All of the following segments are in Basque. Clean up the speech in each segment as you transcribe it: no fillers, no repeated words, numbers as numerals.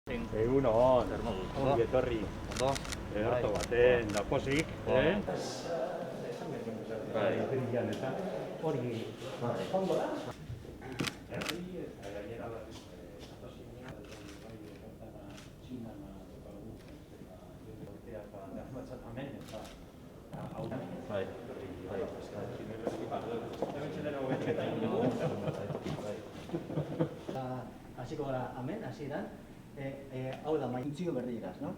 Egun hon, ongi etorri. Ederto baten, da pozik, Hasiko gara hemen, hasieran, hau da funtzio berriaz, no?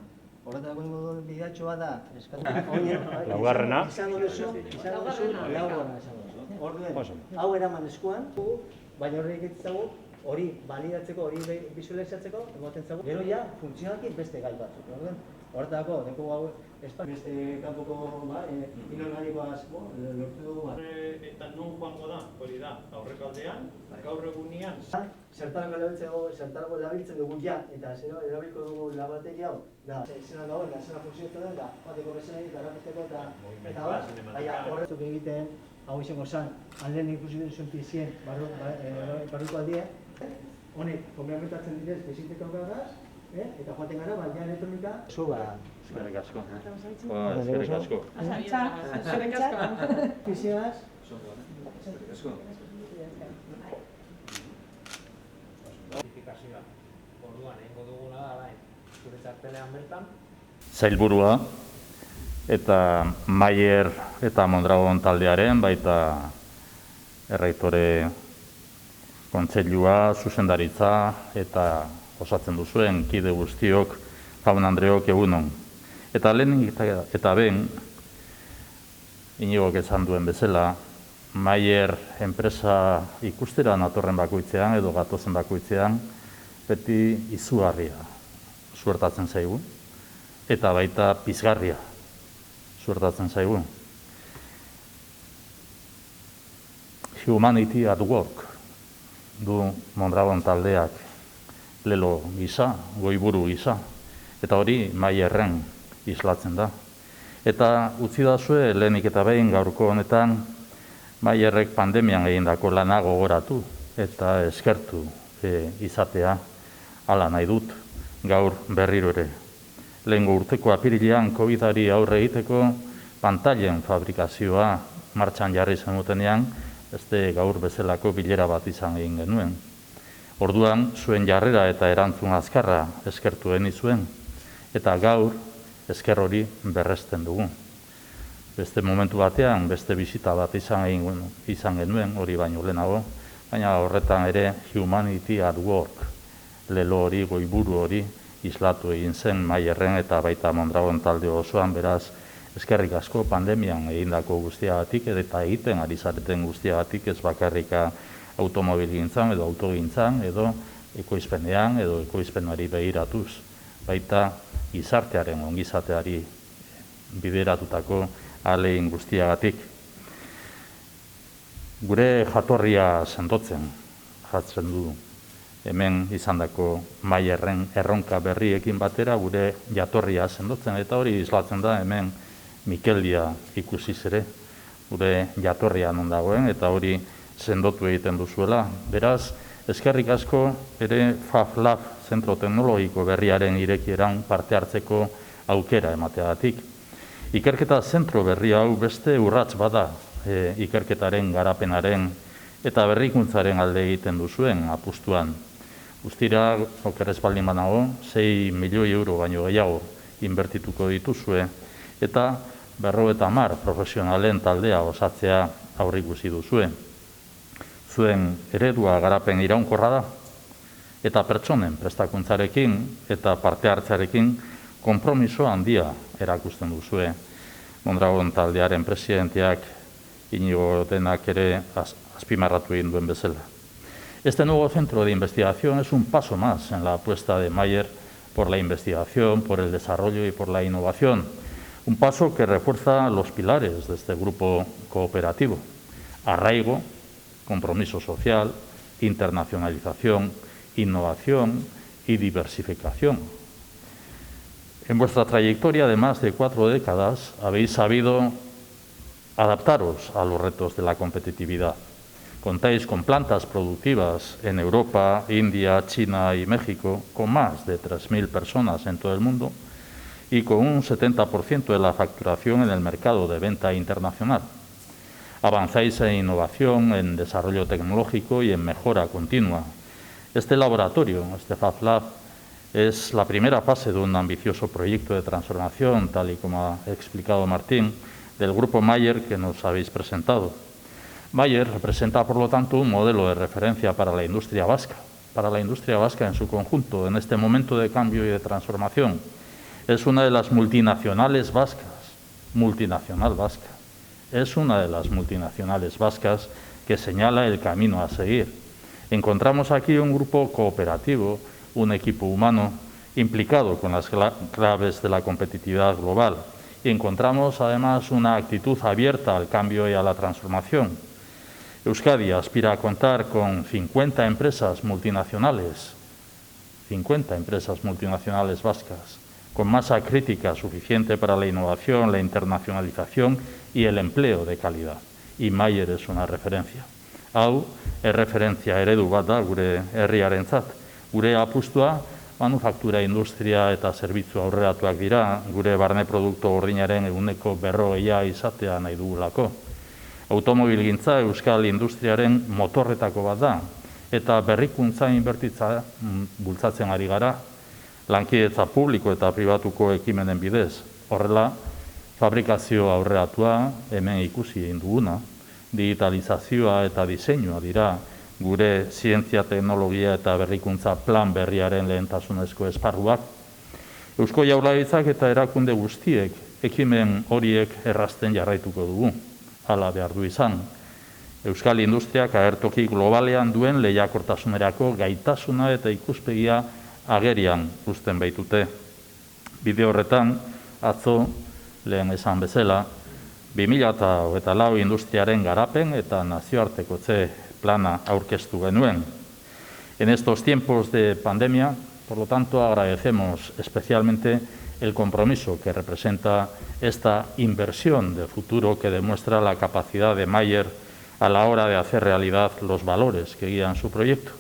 Horretarako ingo bidatxoa da, laugarrena. Izango duzu, laugarrena izango duzu. Orduen, hau eraman eskuan, baina horrek egitzagu, hori balidatzeko, hori visualizatzeko, ematen zagu, gero ja, funtzionalki beste gai batzuk. Horretarako, deko hau, beste kanpoko inorganikoaz lortu dugu bat. Eta non joango da, hori da, aurreko aldean, gaur egunean. Zertarako erabiltzen dugu ja, eta zero erabilko dugu labategi hau, da, zena dagoen, zena funtzioetan da, bateko bezala eta erapeteko eta baina horretuk egiten, hau izango zan, aldean ikusi duzuen pizien barruko aldia, honek, komplementatzen direz, bezinteko gagaz, eta joaten gara, baina elektronika, Eskerrik asko. Eskerrik asko. Eskerrik asko. Pizioaz, Notifikazioa. Orduan, egingo duguna da, zure txartelean bertan. Sailburua eta Maier eta Mondragon taldearen, baita errektore kontseilua, zuzendaritza eta osatzen duzuen kide guztiok, jaun Andreok egunon. Eta lehenik eta ben, Inigok esan duen bezala, Maier enpresa ikustera natorren bakoitzean edo gatozen bakoitzean, beti izugarria suertatzen zaigu, eta baita pizgarria suertatzen zaigu. Humanity at work du Mondragon taldeak lelo gisa, goiburu gisa, eta hori Maierren islatzen da. Eta utzi dazue lehenik eta behin gaurko honetan Maierrek pandemian egindako lana gogoratu eta eskertu izatea hala nahi dut gaur berriro ere. Lehengo urteko apirilean COVID-ari aurre egiteko pantailen fabrikazioa martxan jarri zenutenean, beste gaur bezalako bilera bat izan egin genuen. Orduan, zuen jarrera eta erantzun azkarra eskertu genizuen, eta gaur esker hori berresten dugu. Beste momentu batean, beste bisita bat izan genuen, hori baino lehenago, baina horretan ere Humanity at Work, lelo hori, goiburu hori, islatu egin zen Maierren eta baita Mondragon talde osoan, beraz, eskerrik asko pandemian egindako guztiagatik eta egiten ari zareten guztiagatik, ez bakarrika automobilgintzan edo autogintzan edo ekoizpenean edo ekoizpenari begiratuz, baita gizartearen ongizateari bideratutako ahalegin guztiagatik. Gure jatorria sendotzen jartzen du hemen izandako Maierren erronka berriekin batera gure jatorria sendotzen, eta hori islatzen da hemen Mikeldia ikusiz ere, gure jatorria non dagoen, eta hori sendotu egiten duzuela. Beraz, eskerrik asko ere FAF-LAB zentro teknologiko berriaren irekieran parte hartzeko aukera emateagatik. Ikerketa zentro berri hau beste urrats bada ikerketaren garapenaren eta berrikuntzaren alde egiten duzuen apustuan. Guztira, oker ez baldin banago, 6 milioi euro baino gehiago inbertituko dituzue, eta 50 profesionalen taldea osatzea aurreikusi duzue. Zuen eredua garapen iraunkorra da, eta pertsonen prestakuntzarekin eta parte hartzearekin konpromiso handia erakusten duzue. Mondragon taldearen presidenteak Inigo denak ere azpimarratu egin duen bezala. Este nuevo centro de investigación es un paso más en la apuesta de Maier por la investigación, por el desarrollo y por la innovación. Un paso que refuerza los pilares de este grupo cooperativo: arraigo, compromiso social, internacionalización, innovación y diversificación. En vuestra trayectoria de más de 4 décadas habéis sabido adaptaros a los retos de la competitividad, Contáis con plantas productivas en Europa, India, China y México, con más de 3.000 personas en todo el mundo y con un 70% de la facturación en el mercado de venta internacional. Avanzáis en innovación, en desarrollo tecnológico y en mejora continua. Este laboratorio, este Fab Lab, es la primera fase de un ambicioso proyecto de transformación, tal y como ha explicado Martín, del Grupo Mayer que nos habéis presentado. Mayer representa, por lo tanto, un modelo de referencia para la industria vasca en su conjunto, en este momento de cambio y de transformación. Es una de las multinacionales vascas, es una de las multinacionales vascas que señala el camino a seguir. Encontramos aquí un grupo cooperativo, un equipo humano implicado con las claves de la competitividad global. Y encontramos, además, una actitud abierta al cambio y a la transformación. Euskadi aspira a contar con 50 empresas multinacionales vascas, con masa crítica suficiente para la innovación, la internacionalización y el empleo de calidad. Y Mayer es una referencia. Hau, erreferentzia eredu bat da gure herriarentzat. Gure apustua, manufaktura, industria eta zerbitzu aurreratuak dira, gure barne produktu gordinaren 40% izatea nahi dugulako. Automobilgintza euskal industriaren motorretako bat da, eta berrikuntza inbertitza bultzatzen ari gara, lankidetza publiko eta pribatuko ekimenen bidez. Horrela, fabrikazio aurreratua hemen ikusi egin duguna, digitalizazioa eta diseinua dira gure zientzia, teknologia eta berrikuntza plan berriaren lehentasunezko esparruak. Eusko Jaurlaritzak eta erakunde guztiek ekimen horiek errazten jarraituko dugu. Hala behar du izan. Euskal industriak agertoki globalean duen lehiakortasunerako gaitasuna eta ikuspegia agerian uzten baitute. Bide horretan, atzo, lehen esan bezala, 2024 industriaren garapen eta nazioartekotze plana aurkeztu genuen. En estos tiempos de pandemia, por lo tanto, agradecemos especialmente el compromiso que representa esta inversión de futuro que demuestra la capacidad de Mayer a la hora de hacer realidad los valores que guían su proyecto: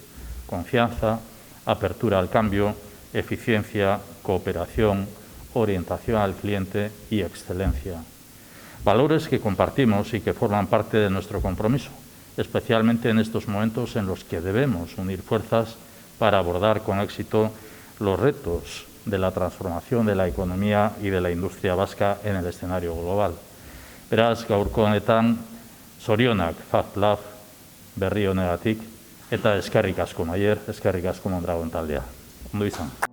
confianza, apertura al cambio, eficiencia, cooperación, orientación al cliente y excelencia. Valores que compartimos y que forman parte de nuestro compromiso, especialmente en estos momentos en los que debemos unir fuerzas para abordar con éxito los retos de la transformación de la economía y de la industria vasca en el escenario global. Beraz, gaurko honetan, zorionak Fab Lab berri honegatik, eta eskerrik asko Mayer, eskerrik asko Mondragon taldea. Ondo izan.